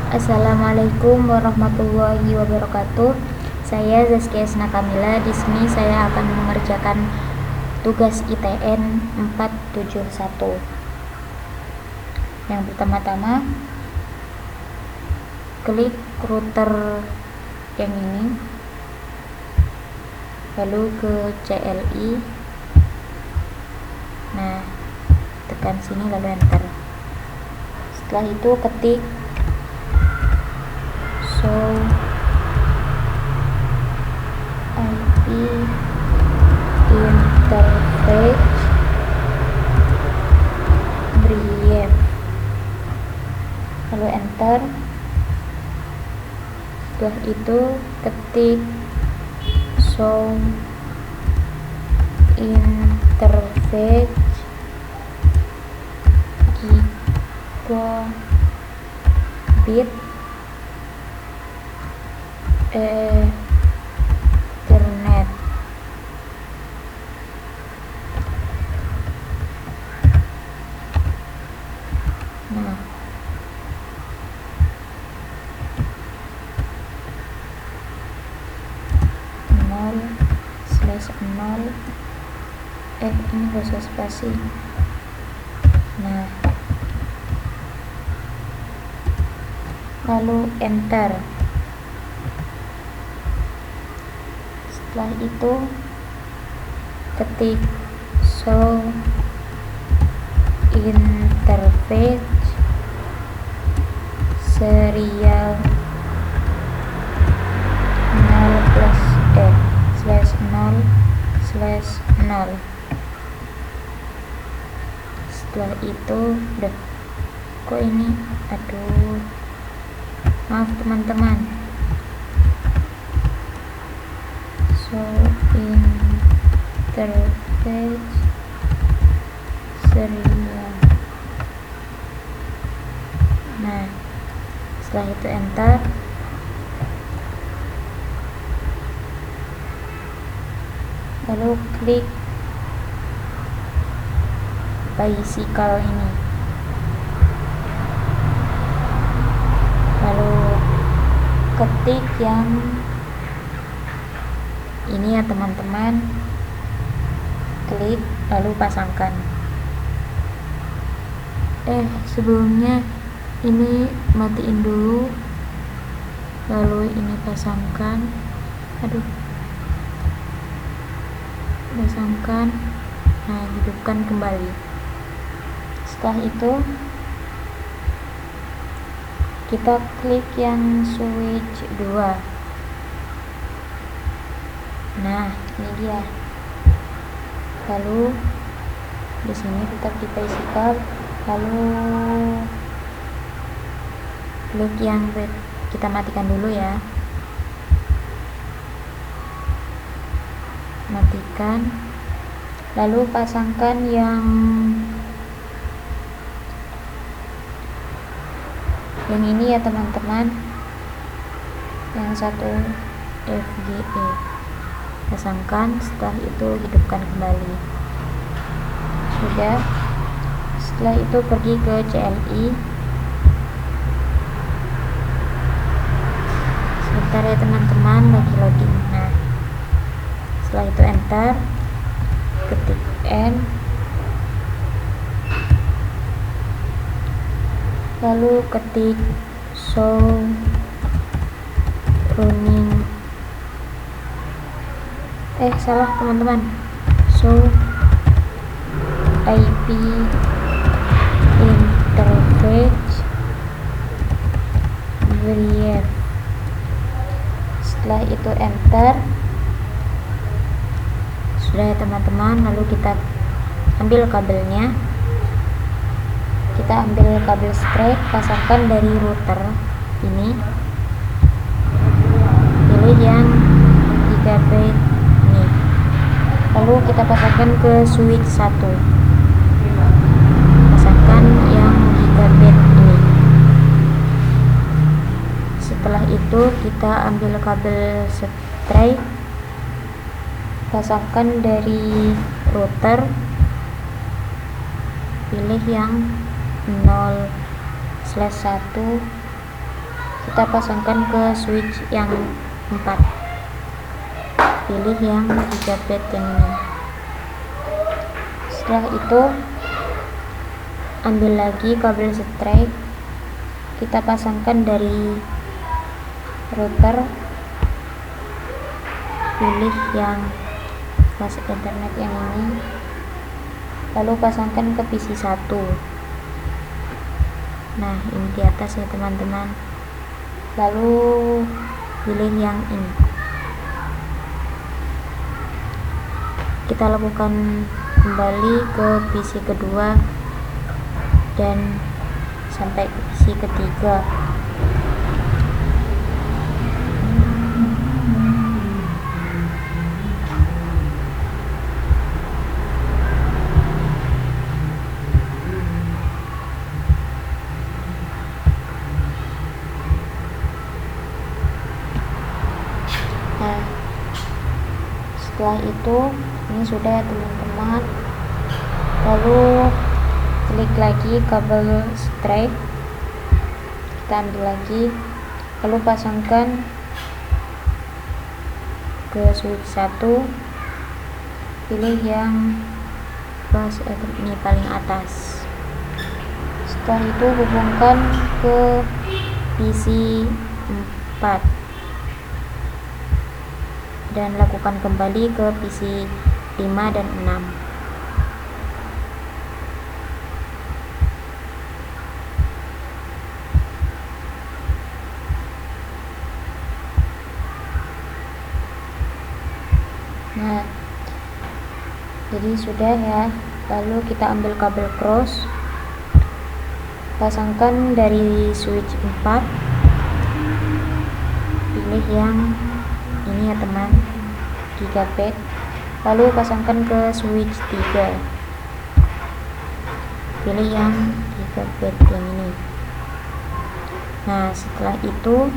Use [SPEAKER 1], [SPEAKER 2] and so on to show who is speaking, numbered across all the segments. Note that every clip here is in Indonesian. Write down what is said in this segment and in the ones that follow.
[SPEAKER 1] Assalamualaikum warahmatullahi wabarakatuh. Saya Zaskia Esna Kamila. Di sini saya akan mengerjakan tugas ITN 471. Yang pertama-tama, klik router yang ini, lalu ke CLI. Nah, tekan sini lalu enter. Setelah itu ketik show IP interface brief, lalu enter. Setelah itu ketik show interface gigabit Ethernet. Nah, /0 ini gak usah spasi. Nah, lalu enter. Setelah itu ketik show interface serial 0/0/0. Setelah itu kok ini, aduh, maaf teman-teman. Show interface serial. Nah, setelah itu enter. Lalu klik bicycle ini, lalu ketik yang ini ya teman-teman, klik lalu pasangkan. Sebelumnya ini matiin dulu, lalu ini pasangkan. Pasangkan. Nah, hidupkan kembali. Setelah itu kita klik yang switch 2. Nah, ini dia. Lalu di sini tetap di bicycle, lalu klik yang kita matikan dulu ya. Matikan, lalu pasangkan yang ini ya teman-teman, yang satu FGE pasangkan. Setelah itu hidupkan kembali. Sudah. Setelah itu pergi ke CLI. Sebentar ya teman-teman, lagi loading. Nah, setelah itu enter, ketik N, lalu ketik show running, salah teman-teman, show IP interface brief. Setelah itu enter. Sudah ya teman-teman, lalu kita ambil kabelnya. Kita ambil kabel straight, pasangkan dari router ini, pilih yang gigabit ini, lalu kita pasangkan ke switch 1, pasangkan yang gigabit ini. Setelah itu kita ambil kabel straight, pasangkan dari router, pilih yang 0/1 kita pasangkan ke switch yang 4. Pilih yang gigabit yang ini. Setelah itu ambil lagi kabel strike, kita pasangkan dari router, pilih yang flash internet yang ini, lalu pasangkan ke PC 1. Nah, ini di atas ya teman-teman. Lalu pilih yang ini. Kita lakukan kembali ke PC kedua dan sampai ke PC ketiga. Nah, setelah itu ini sudah ya teman-teman. Lalu klik lagi kabel strike, kita ambil lagi, lalu pasangkan ke switch 1, pilih yang flash ini paling atas. Setelah itu hubungkan ke PC 4 dan lakukan kembali ke PC 5 dan 6. Nah, jadi sudah ya. Lalu kita ambil kabel cross, pasangkan dari switch 4, pilih yang ini ya teman, gigabit, lalu pasangkan ke switch 3, pilih yang gigabit yang ini. Nah, setelah itu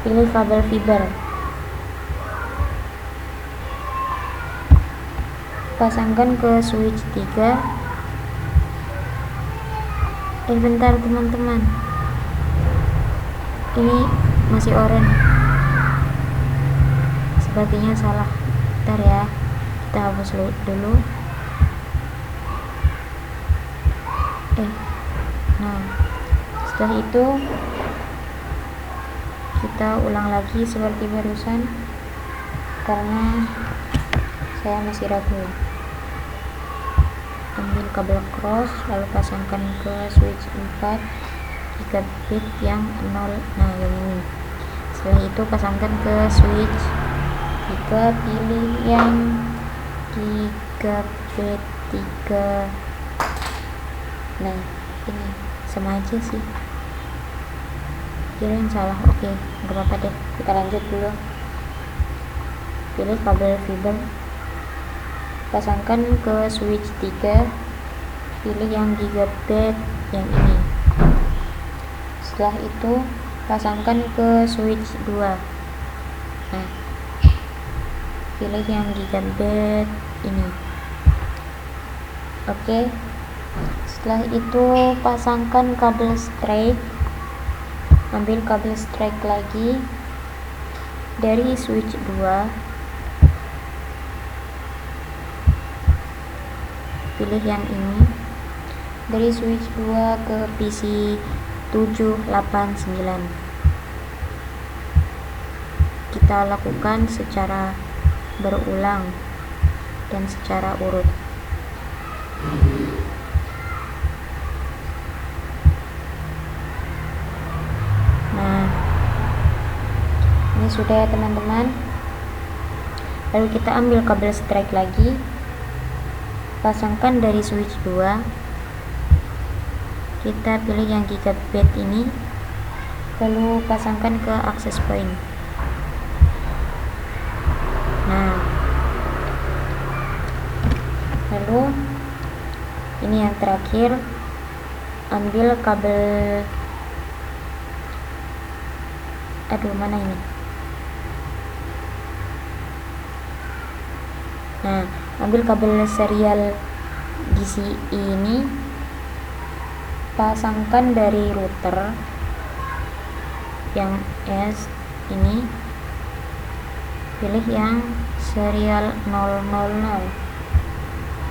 [SPEAKER 1] pilih kabel fiber, pasangkan ke switch 3. Bentar teman-teman, ini masih orange, sepertinya salah. Bentar ya, kita hapus dulu. Nah, setelah itu kita ulang lagi seperti barusan karena saya masih ragu. Ambil kabel cross, lalu pasangkan ke switch 4 gigabit yang 0. Nah, yang ini. Setelah itu pasangkan ke switch 3, pilih yang gigabit 3. Nah, ini sama aja sih, kira yang salah. Oke, nggak apa-apa deh, kita lanjut dulu. Pilih kabel fiber, pasangkan ke switch 3, pilih yang gigabit yang ini. Setelah itu pasangkan ke switch 2. Nah, pilih yang gigabit ini. Oke, setelah itu pasangkan kabel strike, ambil kabel strike lagi dari switch 2, pilih yang ini, dari switch 2 ke PC 7, 8, 9. Kita lakukan secara berulang dan secara urut. Nah, ini sudah ya teman-teman. Lalu kita ambil kabel strike lagi, pasangkan dari switch 2, kita pilih yang gigabit ini, lalu pasangkan ke access point. Nah, lalu ini yang terakhir, ambil kabel, mana ini? Nah, ambil kabel serial DCI ini, pasangkan dari router yang S ini, pilih yang serial 000,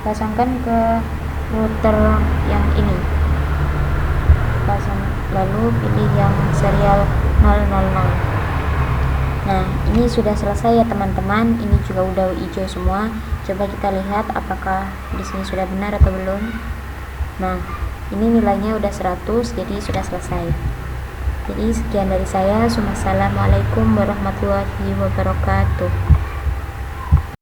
[SPEAKER 1] pasangkan ke router yang ini, lalu pilih yang serial 000. Nah, ini sudah selesai ya teman-teman. Ini juga udah hijau semua. Coba kita lihat apakah di sini sudah benar atau belum. Nah, ini nilainya udah 100, jadi sudah selesai. Jadi sekian dari saya. Wassalamualaikum warahmatullahi wabarakatuh.